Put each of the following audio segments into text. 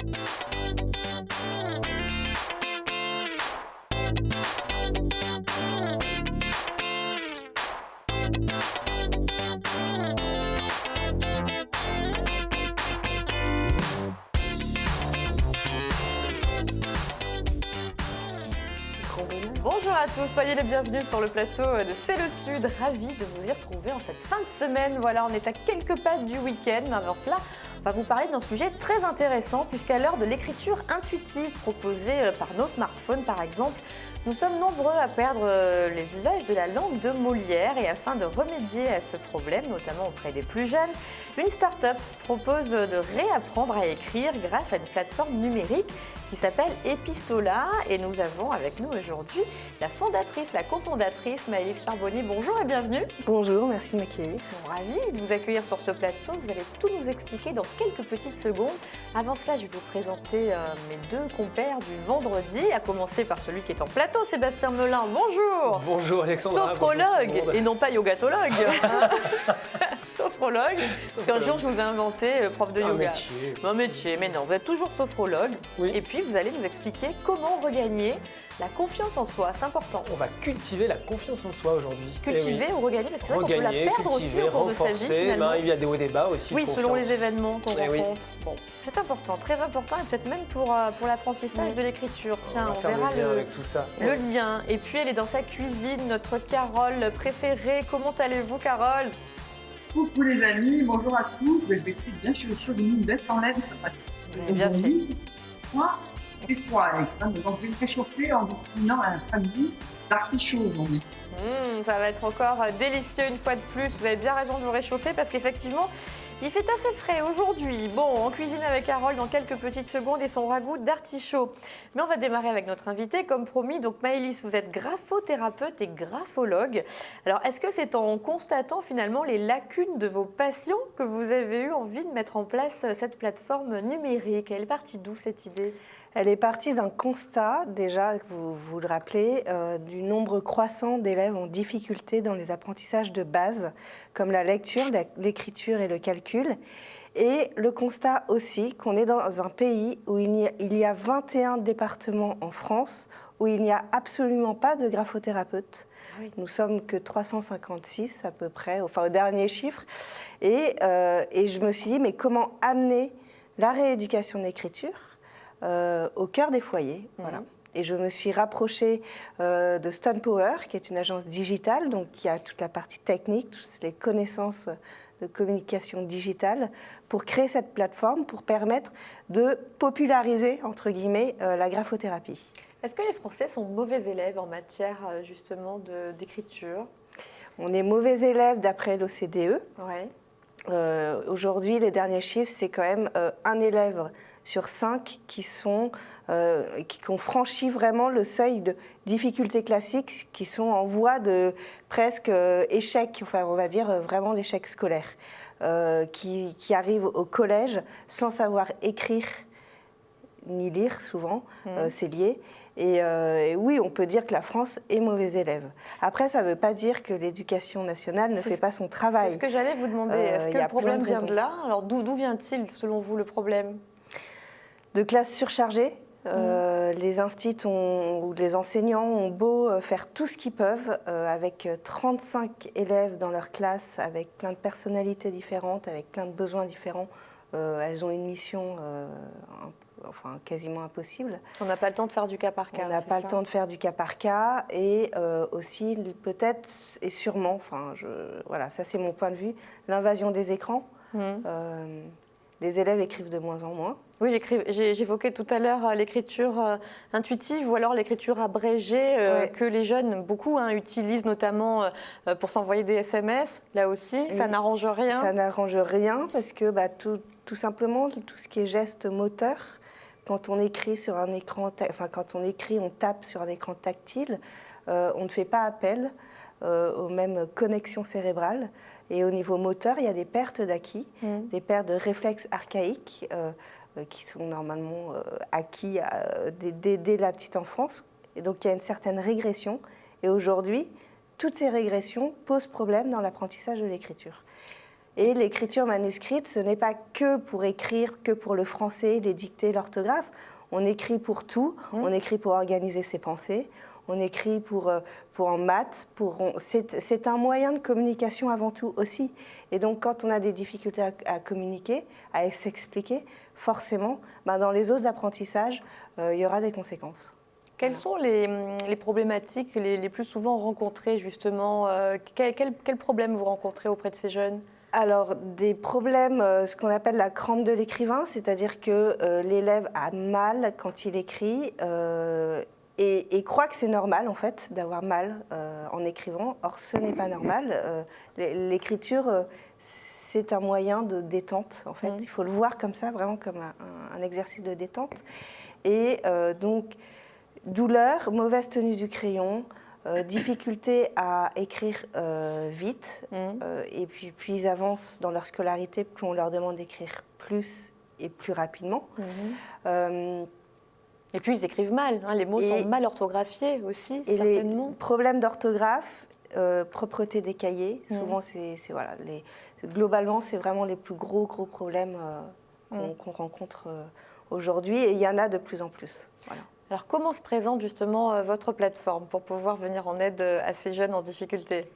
Bonjour à tous, soyez les bienvenus sur le plateau de C'est le Sud. Ravi de vous y retrouver en cette fin de semaine. Voilà, on est à quelques pas du week-end, mais avant cela, on va vous parler d'un sujet très intéressant puisqu'à l'heure de l'écriture intuitive proposée par nos smartphones par exemple, nous sommes nombreux à perdre les usages de la langue de Molière et afin de remédier à ce problème, notamment auprès des plus jeunes, une start-up propose de réapprendre à écrire grâce à une plateforme numérique qui s'appelle Epistola et nous avons avec nous aujourd'hui la fondatrice, la cofondatrice Maëlys Charbonnier. Bonjour et bienvenue. Bonjour, merci de m'accueillir. Ravi de vous accueillir sur ce plateau. Vous allez tout nous expliquer dans quelques petites secondes. Avant cela, je vais vous présenter mes deux compères du vendredi, à commencer par celui qui est en plateau, Sébastien Melin. Bonjour. Bonjour Alexandra. Sophrologue et non pas yogatologue. Sophrologue. Parce qu'un jour, je vous ai inventé prof de yoga. Un métier, mais non, vous êtes toujours sophrologue. Oui. Et puis, vous allez nous expliquer comment regagner la confiance en soi. C'est important. On va cultiver la confiance en soi aujourd'hui. Cultiver ou regagner, parce que c'est vrai qu'on peut la perdre aussi au cours de sa vie, finalement. Il y a des hauts et des bas aussi. Oui, selon les événements qu'on rencontre. Oui. Bon, c'est important, très important, et peut-être même pour l'apprentissage de l'écriture. Tiens, on verra le lien avec tout ça. Le lien. Et puis, elle est dans sa cuisine, notre Carole préférée. Comment allez-vous, Carole? Coucou les amis, bonjour à tous. Je vais très bien, je suis au chaud, j'ai mis une veste en laine ce matin. Vous avez bien fait. Moi, c'est froid, Alex. Donc je vais me réchauffer en vous cuisinant un samedi d'artichaut aujourd'hui. Ça va être encore délicieux une fois de plus. Vous avez bien raison de vous réchauffer parce qu'effectivement, il fait assez frais aujourd'hui. Bon, on cuisine avec Carole dans quelques petites secondes et son ragoût d'artichaut. Mais on va démarrer avec notre invité, comme promis. Donc Maëlys, vous êtes graphothérapeute et graphologue. Alors, est-ce que c'est en constatant finalement les lacunes de vos patients que vous avez eu envie de mettre en place cette plateforme numérique? Elle est partie d'où cette idée? Elle est partie d'un constat, déjà, vous le rappelez, du nombre croissant d'élèves en difficulté dans les apprentissages de base, comme la lecture, l'écriture et le calcul. Et le constat aussi qu'on est dans un pays où il y a 21 départements en France où il n'y a absolument pas de graphothérapeute. Oui. Nous sommes que 356 à peu près, enfin au dernier chiffre. Et je me suis dit, mais comment amener la rééducation de l'écriture au cœur des foyers, voilà. Et je me suis rapprochée de Stone Power, qui est une agence digitale, donc qui a toute la partie technique, toutes les connaissances de communication digitale, pour créer cette plateforme, pour permettre de populariser, entre guillemets, la graphothérapie. Est-ce que les Français sont mauvais élèves en matière justement d'écriture? On est mauvais élèves d'après l'OCDE. Ouais. Aujourd'hui, les derniers chiffres, c'est quand même un élève sur 5 qui ont franchi vraiment le seuil de difficulté classique, qui sont en voie de presque échec, enfin on va dire vraiment d'échec scolaire, qui arrivent au collège sans savoir écrire ni lire souvent, c'est lié. Et oui, on peut dire que la France est mauvais élève. Après, ça ne veut pas dire que l'éducation nationale ne fait pas son travail. C'est ce que j'allais vous demander. Est-ce que le problème vient de là? Alors d'où vient-il, selon vous, le problème? De classes surchargées. Les instituts ou les enseignants ont beau faire tout ce qu'ils peuvent, avec 35 élèves dans leur classe, avec plein de personnalités différentes, avec plein de besoins différents. Elles ont une mission quasiment impossible. On n'a pas le temps de faire du cas par cas. On n'a pas le temps de faire du cas par cas et aussi peut-être et sûrement, voilà, ça c'est mon point de vue, l'invasion des écrans. Les élèves écrivent de moins en moins. Oui, j'évoquais tout à l'heure l'écriture intuitive ou alors l'écriture abrégée que les jeunes, beaucoup, utilisent notamment pour s'envoyer des SMS. Là aussi, ça n'arrange rien. Ça n'arrange rien parce que tout simplement, tout ce qui est geste moteur, quand on écrit sur un écran, quand on écrit, on tape sur un écran tactile, on ne fait pas appel aux mêmes connexions cérébrales. Et au niveau moteur, il y a des pertes d'acquis, des pertes de réflexes archaïques qui sont normalement acquis dès la petite enfance. Et donc il y a une certaine régression. Et aujourd'hui, toutes ces régressions posent problème dans l'apprentissage de l'écriture. Et l'écriture manuscrite, ce n'est pas que pour écrire, que pour le français, les dictées, l'orthographe. On écrit pour tout, on écrit pour organiser ses pensées, on écrit pour en maths. C'est un moyen de communication avant tout aussi. Et donc quand on a des difficultés à communiquer, à s'expliquer, forcément, dans les autres apprentissages, il y aura des conséquences. Quelles sont les problématiques les plus souvent rencontrées justement quels problèmes vous rencontrez auprès de ces jeunes ? Alors, des problèmes, ce qu'on appelle la crampe de l'écrivain, c'est-à-dire que l'élève a mal quand il écrit et croit que c'est normal, en fait, d'avoir mal en écrivant. Or, ce n'est pas normal. L'écriture, c'est un moyen de détente, en fait. Il faut le voir comme ça, vraiment comme un exercice de détente. Et donc, douleur, mauvaise tenue du crayon, difficulté à écrire vite, et puis ils avancent dans leur scolarité, plus on leur demande d'écrire plus et plus rapidement. Et puis ils écrivent mal, les mots sont mal orthographiés aussi, et certainement. Les problèmes d'orthographe, propreté des cahiers, souvent globalement c'est vraiment les plus gros problèmes qu'on rencontre aujourd'hui, et il y en a de plus en plus. Voilà. Alors comment se présente justement votre plateforme pour pouvoir venir en aide à ces jeunes en difficulté ?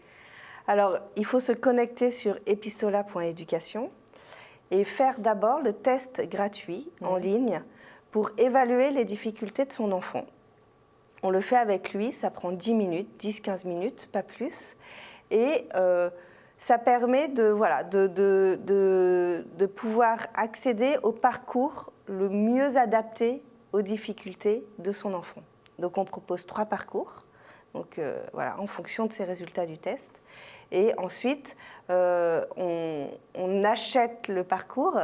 Alors, il faut se connecter sur epistola.education et faire d'abord le test gratuit en ligne pour évaluer les difficultés de son enfant. On le fait avec lui, ça prend 10 minutes, 10-15 minutes, pas plus. Et ça permet de pouvoir accéder au parcours le mieux adapté aux difficultés de son enfant. Donc on propose 3 parcours, en fonction de ses résultats du test. Et ensuite, on achète le parcours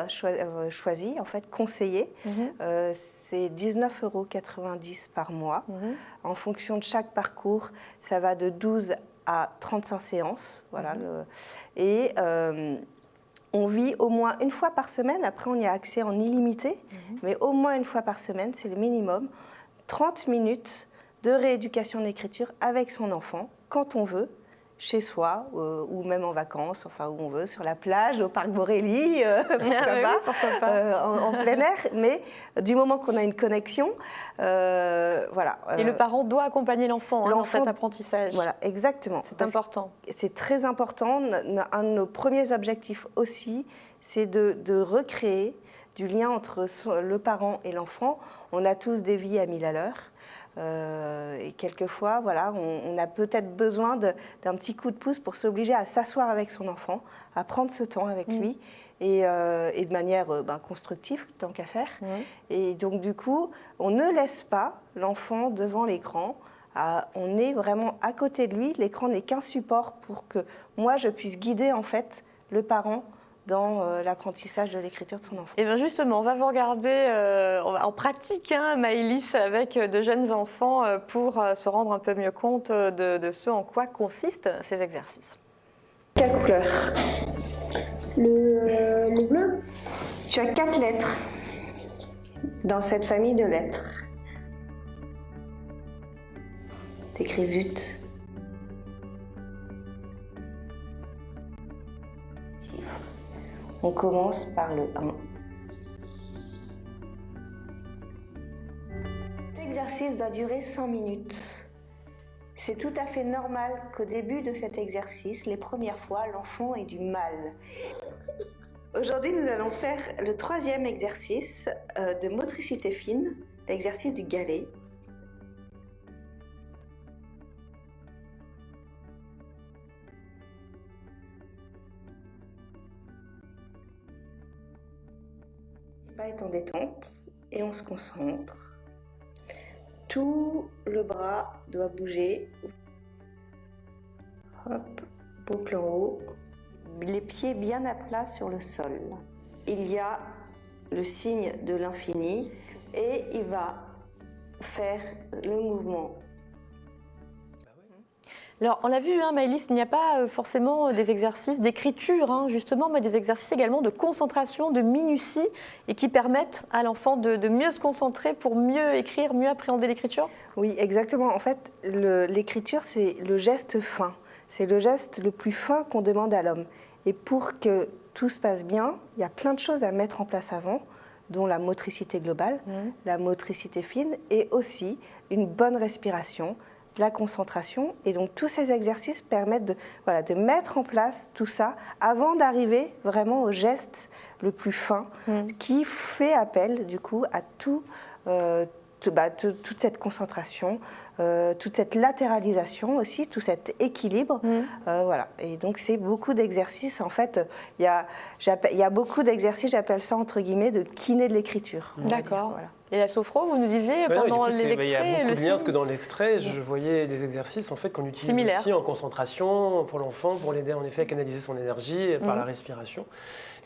choisi, en fait, conseillé. C'est 19,90 € par mois. En fonction de chaque parcours, ça va de 12 à 35 séances. Voilà, on vit au moins une fois par semaine, après on y a accès en illimité, mais au moins une fois par semaine, c'est le minimum, 30 minutes de rééducation d'écriture avec son enfant, quand on veut, chez soi, ou même en vacances, enfin où on veut, sur la plage, au parc Borély, pourquoi pas. En plein air, mais du moment qu'on a une connexion, voilà. Et le parent doit accompagner l'enfant dans cet apprentissage. Voilà, exactement. C'est important. C'est très important. Un de nos premiers objectifs aussi, c'est de recréer du lien entre le parent et l'enfant. On a tous des vies à 1000 à l'heure. Et quelquefois, on a peut-être besoin d'un petit coup de pouce pour s'obliger à s'asseoir avec son enfant, à prendre ce temps avec lui, et de manière constructive, tant qu'à faire. Et donc, du coup, on ne laisse pas l'enfant devant l'écran. On est vraiment à côté de lui. L'écran n'est qu'un support pour que moi, je puisse guider, en fait, le parent dans l'apprentissage de l'écriture de son enfant. Et bien justement, on va vous regarder en pratique, Maëlys, avec de jeunes enfants pour se rendre un peu mieux compte de ce en quoi consistent ces exercices. Quelle couleur ? Le bleu. Tu as 4 lettres dans cette famille de lettres. T'écris zut. On commence par le 1. Cet exercice doit durer 5 minutes. C'est tout à fait normal qu'au début de cet exercice, les premières fois, l'enfant ait du mal. Aujourd'hui, nous allons faire le 3e exercice de motricité fine, l'exercice du galet. Est en détente et on se concentre. Tout le bras doit bouger. Hop, boucle en haut. Les pieds bien à plat sur le sol. Il y a le signe de l'infini et il va faire le mouvement. Alors, on l'a vu, Maëlys, il n'y a pas forcément des exercices d'écriture, justement, mais des exercices également de concentration, de minutie, et qui permettent à l'enfant de mieux se concentrer pour mieux écrire, mieux appréhender l'écriture. Oui, exactement. En fait, l'écriture, c'est le geste fin. C'est le geste le plus fin qu'on demande à l'homme. Et pour que tout se passe bien, il y a plein de choses à mettre en place avant, dont la motricité globale, la motricité fine et aussi une bonne respiration, la concentration. Et donc tous ces exercices permettent de mettre en place tout ça avant d'arriver vraiment au geste le plus fin qui fait appel du coup à toute cette concentration, toute cette latéralisation aussi, tout cet équilibre. Voilà. Et donc c'est beaucoup d'exercices. En fait, il y a beaucoup d'exercices, j'appelle ça entre guillemets de kiné de l'écriture. D'accord. Voilà. Et la sophro, vous nous disiez Ouais, non, pendant du coup, il y a l'extrait, beaucoup le de liens, parce que signe. dans l'extrait, je voyais des exercices en fait, qu'on utilise Similaires. aussi en concentration pour l'enfant, pour l'aider en effet à canaliser son énergie par la respiration.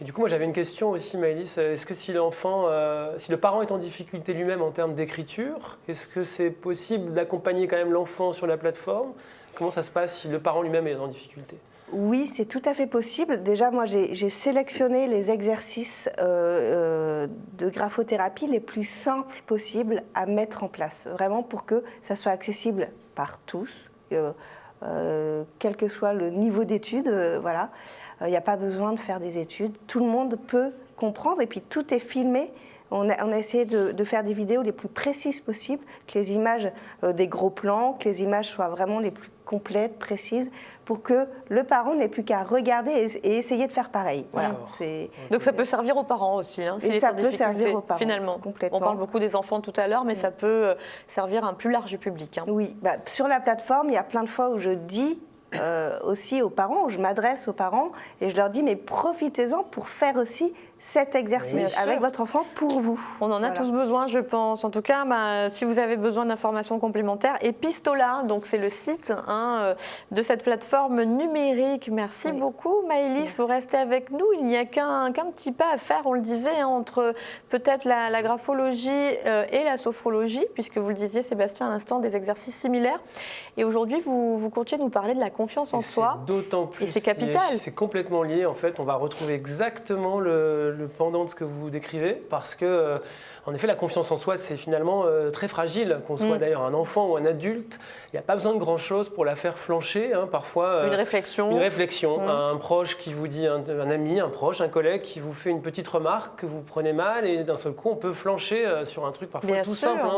Et du coup, moi j'avais une question aussi, Maëlys. Est-ce que si le parent est en difficulté lui-même en termes d'écriture, est-ce que c'est possible d'accompagner quand même l'enfant sur la plateforme? Comment ça se passe si le parent lui-même est en difficulté? Oui, c'est tout à fait possible. Déjà, moi, j'ai sélectionné les exercices de graphothérapie les plus simples possibles à mettre en place, vraiment pour que ça soit accessible par tous, quel que soit le niveau d'études. Voilà, il n'y a pas besoin de faire des études. Tout le monde peut comprendre, et puis tout est filmé. On a essayé de faire des vidéos les plus précises possibles, que les images, des gros plans, que les images soient vraiment les plus complètes, précises, pour que le parent n'ait plus qu'à regarder et essayer de faire pareil. Voilà, Donc ça peut servir aux parents aussi. Hein, Et s'il ça est en peut difficulté, servir aux parents, finalement. complètement. On parle beaucoup des enfants tout à l'heure, mais ça peut servir à un plus large public. Hein. Oui, sur la plateforme, il y a plein de fois où je dis aussi aux parents, où je m'adresse aux parents et je leur dis, mais profitez-en pour faire aussi cet exercice avec votre enfant pour vous. On en a tous besoin, je pense. En tout cas, si vous avez besoin d'informations complémentaires, Epistola, donc c'est le site de cette plateforme numérique. Merci beaucoup, Maëlys. Vous restez avec nous. Il n'y a qu'un petit pas à faire, on le disait, entre peut-être la graphologie et la sophrologie, puisque vous le disiez, Sébastien, à l'instant, des exercices similaires. Et aujourd'hui, vous continuez de nous parler de la confiance en soi. D'autant plus. Et c'est capital. C'est complètement lié. En fait, on va retrouver exactement le pendant de ce que vous décrivez, parce que, en effet, la confiance en soi, c'est finalement très fragile, qu'on soit d'ailleurs un enfant ou un adulte. Il n'y a pas besoin de grand-chose pour la faire flancher. Hein, parfois, une réflexion. Un proche qui vous dit, un ami, un proche, un collègue qui vous fait une petite remarque que vous prenez mal, et d'un seul coup, on peut flancher sur un truc parfois Bien tout sûr, simple.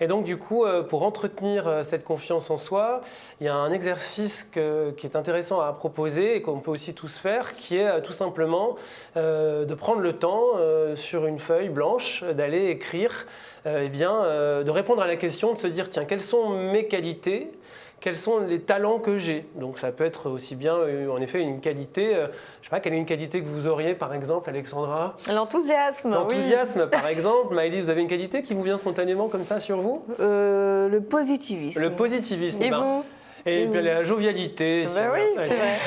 Et donc, du coup, pour entretenir cette confiance en soi, il y a un exercice qui est intéressant à proposer et qu'on peut aussi tous faire, qui est tout simplement de prendre le temps sur une feuille blanche, d'aller écrire, de répondre à la question, de se dire, tiens, quelles sont mes qualités ? Quels sont les talents que j'ai? Donc ça peut être aussi bien, en effet, une qualité, je ne sais pas, quelle est une qualité que vous auriez, par exemple, Alexandra? L'enthousiasme, L'enthousiasme, par exemple. Maëlys, vous avez une qualité qui vous vient spontanément comme ça sur vous? Le positivisme. Le positivisme. Et vous? Et puis la jovialité. Ben oui, c'est vrai.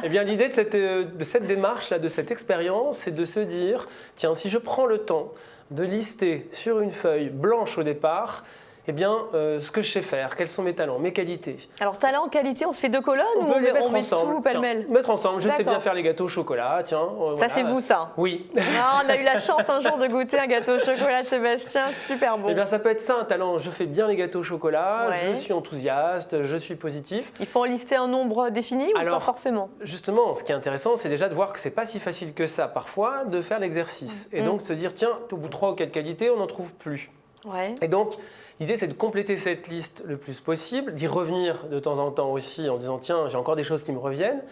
Eh bien, l'idée de cette démarche-là, de cette expérience, c'est de se dire, tiens, si je prends le temps de lister sur une feuille blanche au départ, eh bien, ce que je sais faire, quels sont mes talents, mes qualités. Alors, talent, qualité, on se fait deux colonnes ou peut les mettre on met ensemble. tout pêle-mêle? Mettre ensemble, je sais D'accord. bien faire les gâteaux au chocolat, tiens. Ça, c'est vous, ça? Oui. Non, on a eu la chance un jour de goûter un gâteau au chocolat de Sébastien, super bon. Eh bien, ça peut être ça, un talent. Je fais bien les gâteaux au chocolat, Ouais. je suis enthousiaste, je suis positif. Il faut en lister un nombre défini ou Alors, pas forcément? Justement, ce qui est intéressant, c'est déjà de voir que c'est pas si facile que ça, parfois, de faire l'exercice. Et donc, se dire, tiens, au bout de 3 ou 4 qualités, on n'en trouve plus. Ouais. Et donc, l'idée, c'est de compléter cette liste le plus possible, d'y revenir de temps en temps aussi en disant, tiens, j'ai encore des choses qui me reviennent.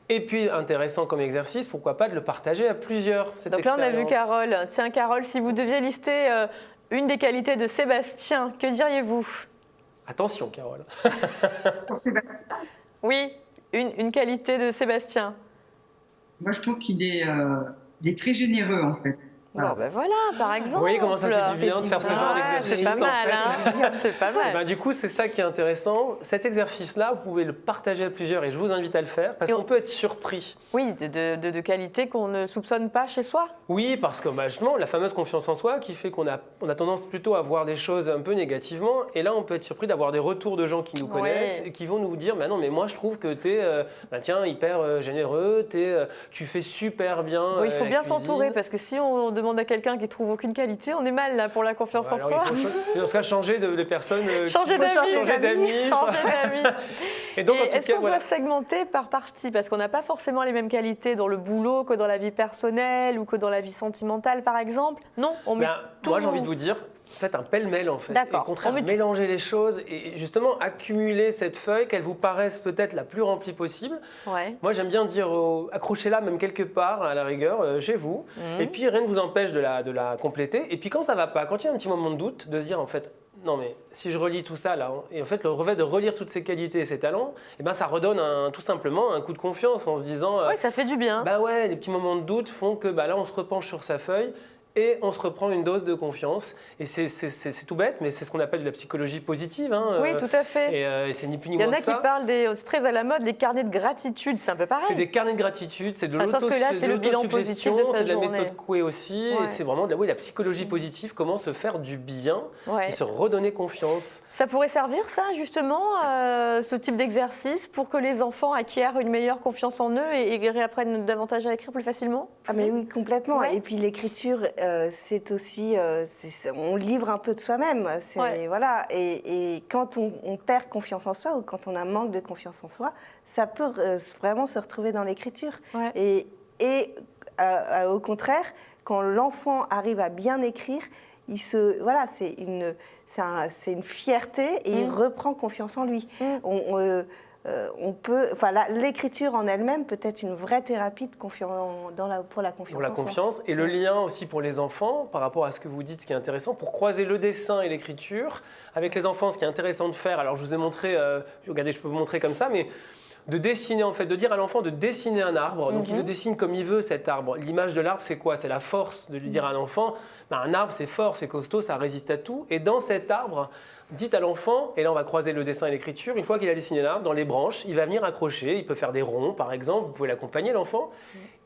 Et puis, intéressant comme exercice, pourquoi pas de le partager à plusieurs, cette Donc là, on a vu expérience. Carole. Tiens, Carole, si vous deviez lister une des qualités de Sébastien, que diriez-vous? Attention, Carole. Pour Sébastien, Oui, une qualité de Sébastien. moi je trouve qu'il est très généreux en fait. Bon, ben voilà, par exemple. Vous voyez comment ça fait du bien de faire ce genre d'exercice? C'est pas en mal, fait. hein. C'est pas Eh mal. ben, du coup, c'est ça qui est intéressant. Cet exercice-là, vous pouvez le partager à plusieurs et je vous invite à le faire parce Et qu'on peut être surpris. Oui, de qualités qu'on ne soupçonne pas chez soi. Oui, parce que justement, la fameuse confiance en soi qui fait qu'on a tendance plutôt à voir des choses un peu négativement. Et là, on peut être surpris d'avoir des retours de gens qui nous connaissent et qui vont nous dire non, mais moi, je trouve que tu es hyper généreux, tu fais super bien. Bon, il faut la bien cuisine. s'entourer parce que si on demande à quelqu'un qui trouve aucune qualité, on est mal là pour la confiance en soi. Il faut changer de personnes. Changer d'amis. Et donc, est-ce qu'on doit segmenter par partie? Parce qu'on n'a pas forcément les mêmes qualités dans le boulot que dans la vie personnelle ou que dans la vie sentimentale, par exemple. Non, on met tout. Moi, j'ai envie de vous dire, faites un pêle-mêle en fait. D'accord. Et au contraire, mélanger les choses et justement accumuler cette feuille, qu'elle vous paraisse peut-être la plus remplie possible. Ouais. Moi, j'aime bien dire, accrochez-la même quelque part, à la rigueur, chez vous. Et puis, rien ne vous empêche de la compléter. Et puis, quand ça ne va pas, quand il y a un petit moment de doute, de se dire en fait, non mais si je relis tout ça là, et en fait le fait de relire toutes ces qualités et ces talents, eh ben, ça redonne tout simplement un coup de confiance en se disant… Oui, ça fait du bien. Bah ouais, les petits moments de doute font que là, on se repenche sur sa feuille. Et on se reprend une dose de confiance. Et c'est tout bête, mais c'est ce qu'on appelle de la psychologie positive. Oui, tout à fait. Et c'est ni plus ni moins que ça. Il y en a qui parlent, c'est très à la mode, les carnets de gratitude. C'est un peu pareil. C'est des carnets de gratitude, c'est de sauf que là, c'est le bilan positif de sa c'est de la journée. méthode Coué aussi. Ouais. Et c'est vraiment de la psychologie positive, comment se faire du bien Ouais. et se redonner confiance. Ça pourrait servir, ça, justement, ce type d'exercice, pour que les enfants acquièrent une meilleure confiance en eux et réapprennent davantage à écrire plus facilement? Ah mais oui, complètement. Ouais. Et puis l'écriture, c'est aussi, on livre un peu de soi-même. Ouais. Voilà. Et quand on perd confiance en soi ou quand on a un manque de confiance en soi, ça peut vraiment se retrouver dans l'écriture. Ouais. Et au contraire, quand l'enfant arrive à bien écrire, c'est une fierté et il reprend confiance en lui. L'écriture en elle-même peut être une vraie thérapie pour la confiance. Pour la confiance et le lien aussi pour les enfants par rapport à ce que vous dites, ce qui est intéressant, pour croiser le dessin et l'écriture avec les enfants, ce qui est intéressant de faire. Alors je vous ai montré, regardez, je peux vous montrer comme ça, mais de dessiner en fait, de dire à l'enfant de dessiner un arbre. Donc il le dessine comme il veut cet arbre. L'image de l'arbre, c'est quoi? C'est la force de lui dire à l'enfant, un arbre c'est fort, c'est costaud, ça résiste à tout. Et dans cet arbre, dites à l'enfant, et là on va croiser le dessin et l'écriture, une fois qu'il a dessiné l'arbre, dans les branches, il va venir accrocher, il peut faire des ronds par exemple, vous pouvez l'accompagner l'enfant,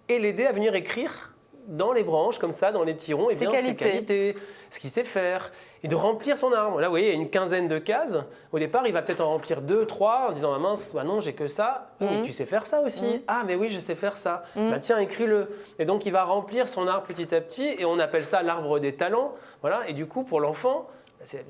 et l'aider à venir écrire dans les branches, comme ça, dans les petits ronds, et bien ses qualités, ce qu'il sait faire, et de remplir son arbre. Là vous voyez, il y a une quinzaine de cases, au départ il va peut-être en remplir 2, 3, en disant, ah mince, bah non j'ai que ça, mais tu sais faire ça aussi, ah mais oui je sais faire ça, bah tiens écris-le. Et donc il va remplir son arbre petit à petit, et on appelle ça l'arbre des talents, voilà, et du coup pour l'enfant,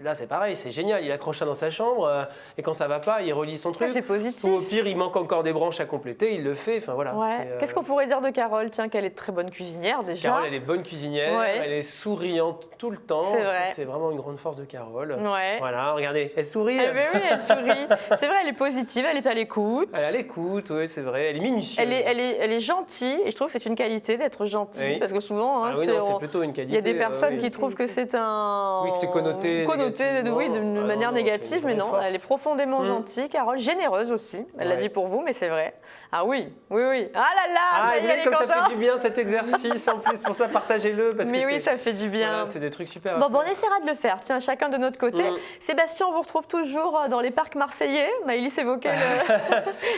là, c'est pareil, c'est génial. Il accroche ça dans sa chambre et quand ça va pas, il relit son truc. C'est positif. Ou au pire, il manque encore des branches à compléter, il le fait. Enfin voilà. Ouais. Qu'est-ce qu'on pourrait dire de Carole? Tiens, qu'elle est très bonne cuisinière déjà. Carole, elle est bonne cuisinière, elle est souriante tout le temps. C'est vrai. C'est vraiment une grande force de Carole. Ouais. Voilà, regardez, elle sourit. Eh ben oui, elle sourit. C'est vrai, elle est positive, elle est à l'écoute. Elle est à l'écoute, oui, c'est vrai. Elle est minutieuse. Elle est gentille et je trouve que c'est une qualité d'être gentille parce que souvent, c'est plutôt une qualité. Il y a des personnes qui trouvent que c'est un. Oui, que c'est connoté. Oui, d'une manière négative, mais non, force. elle est profondément gentille, Carole, généreuse aussi, elle l'a dit pour vous, mais c'est vrai. Ah oui. Ah là là, vous voyez comme ça fait du bien cet exercice, en plus, pour ça, partagez-le. Mais oui, ça fait du bien. Voilà, c'est des trucs super. Bon, on essaiera de le faire, tiens, chacun de notre côté. Sébastien, on vous retrouve toujours dans les parcs marseillais. Maëlys évoquait,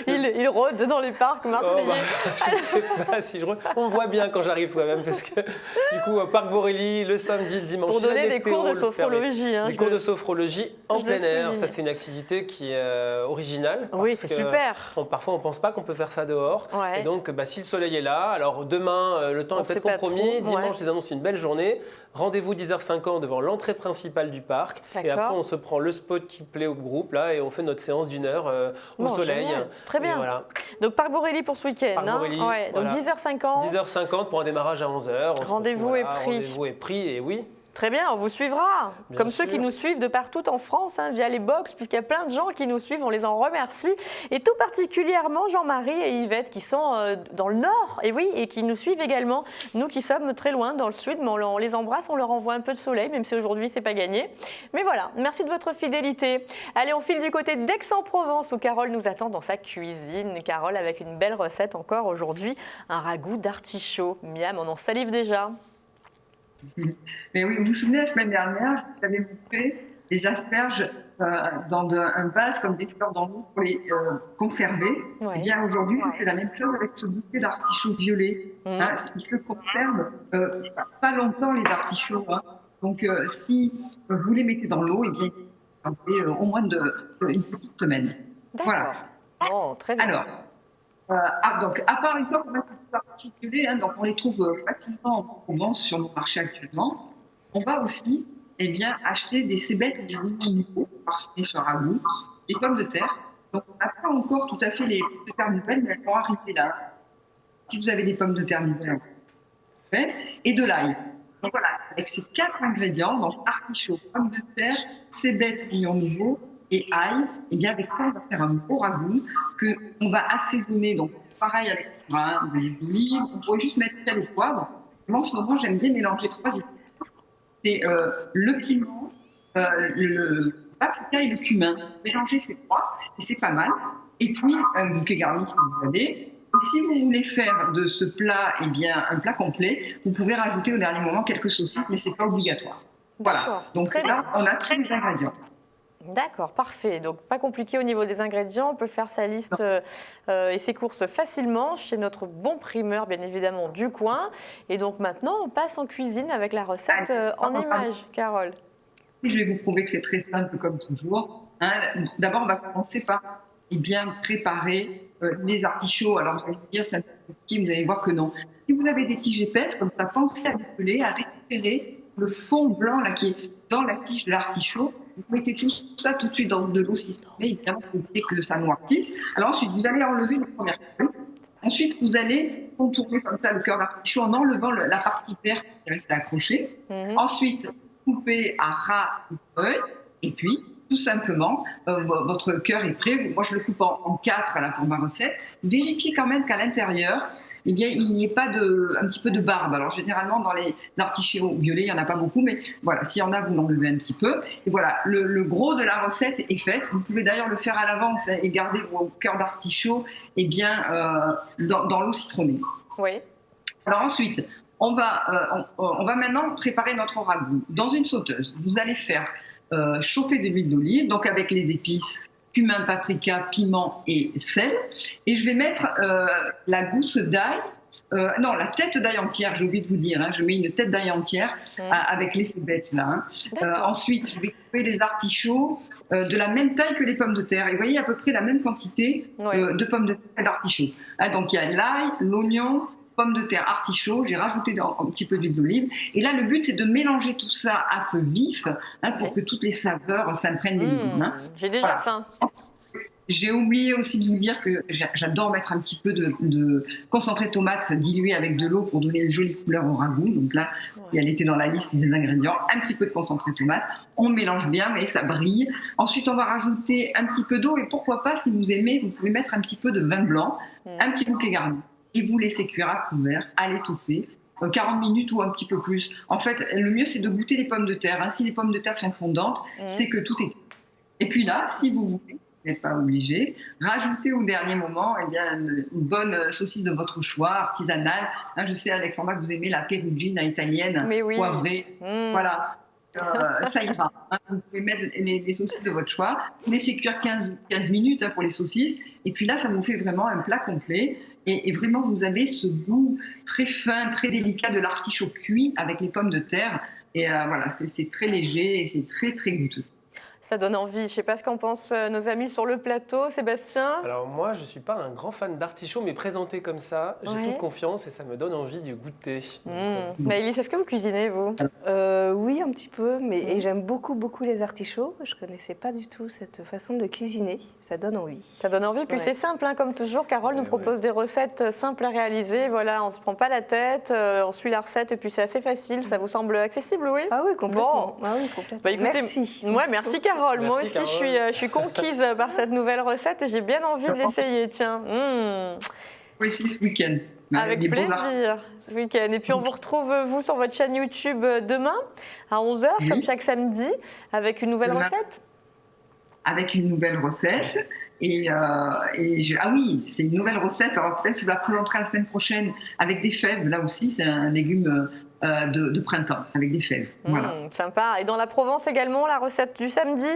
il rôde dans les parcs marseillais. Je ne sais pas si on voit bien quand j'arrive quand même, parce que du coup, au parc Borély, le samedi, le dimanche. Pour donner des cours de sophrologie. Des cours de sophrologie en plein air, ça c'est une activité qui est originale. Oui, c'est super. Parfois on ne pense pas qu'on peut faire ça dehors. Ouais. Et donc si le soleil est là, alors demain le temps est peut-être compromis, dimanche ils annoncent une belle journée. Rendez-vous 10h50 devant l'entrée principale du parc. Et après on se prend le spot qui plaît au groupe là, et on fait notre séance d'1 heure au soleil. Génial. Très bien. Voilà. Donc parc Borély pour ce week-end. Parc Borély, ouais. Donc 10h50. 10h50 pour un démarrage à 11h. Rendez-vous est pris. Rendez-vous est pris et oui. Très bien, on vous suivra, comme ceux qui nous suivent de partout en France, via les box, puisqu'il y a plein de gens qui nous suivent, on les en remercie. Et tout particulièrement Jean-Marie et Yvette qui sont dans le nord, et oui, et qui nous suivent également. Nous qui sommes très loin dans le sud, mais on les embrasse, on leur envoie un peu de soleil, même si aujourd'hui c'est pas gagné. Mais voilà, merci de votre fidélité. Allez, on file du côté d'Aix-en-Provence où Carole nous attend dans sa cuisine. Carole avec une belle recette encore aujourd'hui, un ragoût d'artichaut. Miam, on en salive déjà. Mais oui, vous vous souvenez, la semaine dernière, je vous avais montré les asperges dans un vase comme des fleurs dans l'eau pour les conserver. Ouais. Et bien aujourd'hui, on fait la même chose avec ce bouquet d'artichauts violets. Ils se conservent pas longtemps, les artichauts. Donc si vous les mettez dans l'eau, et bien ça fait au moins une petite semaine. D'accord. Voilà. Oh, très bien. Alors, Donc, à part une fois qu'on a ces artichauts donc on les trouve facilement en Provence sur nos marchés actuellement, on va aussi acheter des cébettes ou des oignons nouveaux parfumés sur ragoût, des pommes de terre. Donc, on n'a pas encore tout à fait les pommes de terre nouvelles, mais elles vont arriver là. Si vous avez des pommes de terre nouvelles, et de l'ail. Donc voilà, avec ces 4 ingrédients, donc artichaut, pommes de terre, cébettes, oignons nouveaux et ail, avec ça, on va faire un beau ragoût qu'on va assaisonner. Donc pareil avec du vin, de l'huile d'olive, on pourrait juste mettre sel et poivre. Moi, en ce moment, j'aime bien mélanger 3 épices. C'est le piment, le paprika et le cumin. Mélanger ces 3, et c'est pas mal. Et puis, un bouquet garni si vous avez. Et si vous voulez faire de ce plat un plat complet, vous pouvez rajouter au dernier moment quelques saucisses, mais ce n'est pas obligatoire. Voilà. Donc là, on a tous les ingrédients. D'accord, parfait. Donc pas compliqué au niveau des ingrédients. On peut faire sa liste et ses courses facilement chez notre bon primeur, bien évidemment, du coin. Et donc maintenant, on passe en cuisine avec la recette en images, Carole. Je vais vous prouver que c'est très simple comme toujours. D'abord, on va commencer par préparer les artichauts. Alors, vous allez me dire, c'est un peu compliqué, vous allez voir que non. Si vous avez des tiges épaisses, comme ça, pensez à les peler, à récupérer le fond blanc là, qui est dans la tige de l'artichaut. Vous mettez tout ça tout de suite dans de l'eau citronnée, évidemment, pour éviter que ça noircisse. Alors ensuite, vous allez enlever la première feuille. Ensuite, vous allez contourner comme ça le cœur d'artichaut en enlevant la partie verte qui reste accrochée. Ensuite, couper à ras une feuille et puis tout simplement, votre cœur est prêt. Moi, je le coupe en 4 là, pour ma recette. Vérifiez quand même qu'à l'intérieur, il n'y ait pas un petit peu de barbe. Alors, généralement, dans les artichauts violets, il n'y en a pas beaucoup, mais voilà, s'il y en a, vous l'enlevez un petit peu. Et voilà, le gros de la recette est fait. Vous pouvez d'ailleurs le faire à l'avance et garder vos cœurs d'artichaut dans l'eau citronnée. Oui. Alors ensuite, on va maintenant préparer notre ragoût. Dans une sauteuse, vous allez faire chauffer de l'huile d'olive, donc avec les épices cumin, paprika, piment et sel. Et je vais mettre la gousse d'ail, la tête d'ail entière, j'ai oublié de vous dire, je mets une tête d'ail entière avec les cébettes là. Ensuite, je vais couper les artichauts de la même taille que les pommes de terre. Et vous voyez à peu près la même quantité de pommes de terre et d'artichauts. Donc il y a l'ail, l'oignon, pommes de terre, artichauts, j'ai rajouté un petit peu d'huile d'olive. Et là, le but, c'est de mélanger tout ça à feu vif pour que toutes les saveurs s'imprègnent des légumes. J'ai déjà faim. J'ai oublié aussi de vous dire que j'adore mettre un petit peu de concentré de tomate dilué avec de l'eau pour donner une jolie couleur au ragoût. Donc là, elle était dans la liste des ingrédients. Un petit peu de concentré de tomate. On mélange bien, mais ça brille. Ensuite, on va rajouter un petit peu d'eau. Et pourquoi pas, si vous aimez, vous pouvez mettre un petit peu de vin blanc, un petit bouquet garni. Et vous laissez cuire à couvert, à l'étouffer, 40 minutes ou un petit peu plus. En fait, le mieux, c'est de goûter les pommes de terre. Si les pommes de terre sont fondantes, c'est que tout est... Et puis là, si vous voulez, vous n'êtes pas obligé, rajoutez au dernier moment une bonne saucisse de votre choix, artisanale. Je sais, Alexandra, que vous aimez la perugina italienne, poivrée. Voilà. Ça ira. Vous pouvez mettre les saucisses de votre choix. Vous laissez cuire 15 minutes pour les saucisses. Et puis là, ça vous fait vraiment un plat complet. Et vraiment, vous avez ce goût très fin, très délicat de l'artichaut cuit avec les pommes de terre. Et voilà, c'est très léger et c'est très, très goûteux. Ça donne envie. Je ne sais pas ce qu'en pensent nos amis sur le plateau. Sébastien ? Alors moi, je ne suis pas un grand fan d'artichaut, mais présenté comme ça, j'ai toute confiance et ça me donne envie de goûter. Maëlys, est-ce que vous cuisinez, vous ? Oui, un petit peu, et j'aime beaucoup, beaucoup les artichauts. Je ne connaissais pas du tout cette façon de cuisiner. Ça donne envie. Ça donne envie, puis c'est simple, comme toujours. Carole nous propose des recettes simples à réaliser. Voilà, on ne se prend pas la tête, on suit la recette et puis c'est assez facile. Ça vous semble accessible, oui ? Ah oui, complètement. Bon. Ah oui, complètement. Bah, écoutez, merci. Merci Carole. Merci, moi aussi, Carole. je suis conquise par cette nouvelle recette et j'ai bien envie de l'essayer. Tiens. Oui, c'est ce week-end. Avec plaisir, ce week-end. Et puis on vous retrouve, vous, sur votre chaîne YouTube demain à 11h, comme chaque samedi, avec une nouvelle recette. Avec une nouvelle recette. Ah oui, c'est une nouvelle recette. Alors peut-être que je la présenterai la semaine prochaine avec des fèves. Là aussi, c'est un légume de printemps, avec des fèves. Voilà. Sympa. Et dans la Provence également, la recette du samedi ?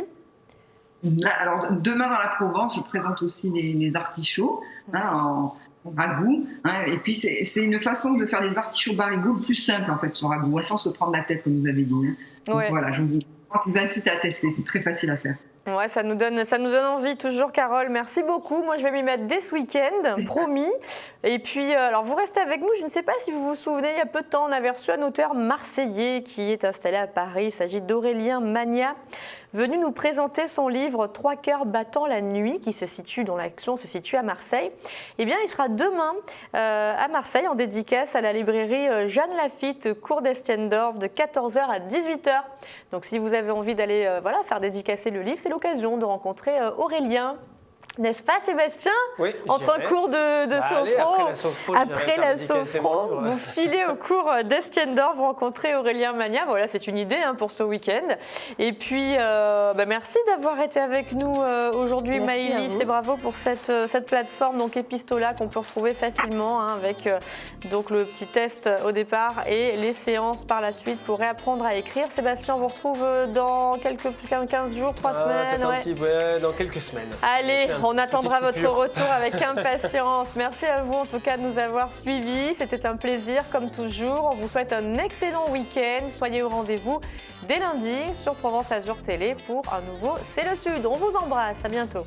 Là, alors, demain dans la Provence, je présente aussi les artichauts en ragoût. Et puis, c'est une façon de faire les artichauts barigoules plus simple, en fait, sur ragoût, sans se prendre la tête, comme vous avez dit. Donc, voilà, je vous incite à tester. C'est très facile à faire. Ouais, ça nous donne envie toujours, Carole. Merci beaucoup. Moi, je vais m'y mettre dès ce week-end, promis. Et puis, alors, vous restez avec nous. Je ne sais pas si vous vous souvenez, il y a peu de temps, on avait reçu un auteur marseillais qui est installé à Paris. Il s'agit d'Aurélien Magnat, venu nous présenter son livre « 3 cœurs battant la nuit » dont l'action se situe à Marseille. Eh bien, il sera demain à Marseille en dédicace à la librairie Jeanne Lafitte, cours d'Estiendorf, de 14h à 18h. Donc, si vous avez envie d'aller faire dédicacer le livre, c'est l'occasion de rencontrer Aurélien. N'est-ce pas, Sébastien? Oui, entre un cours de sophro, après la sophro, vous filez au cours d'Estiendorf, vous rencontrez Aurélien Magnat. Voilà, c'est une idée pour ce week-end. Et puis, merci d'avoir été avec nous aujourd'hui, Maëlys, et bravo pour cette plateforme donc Epistola qu'on peut retrouver facilement avec donc le petit test au départ et les séances par la suite pour réapprendre à écrire. Sébastien, on vous retrouve dans 15 jours, 3 semaines. Dans quelques semaines. Allez, on attendra votre retour avec impatience. Merci à vous en tout cas de nous avoir suivis. C'était un plaisir comme toujours. On vous souhaite un excellent week-end. Soyez au rendez-vous dès lundi sur Provence Azur Télé pour un nouveau C'est le Sud. On vous embrasse. À bientôt.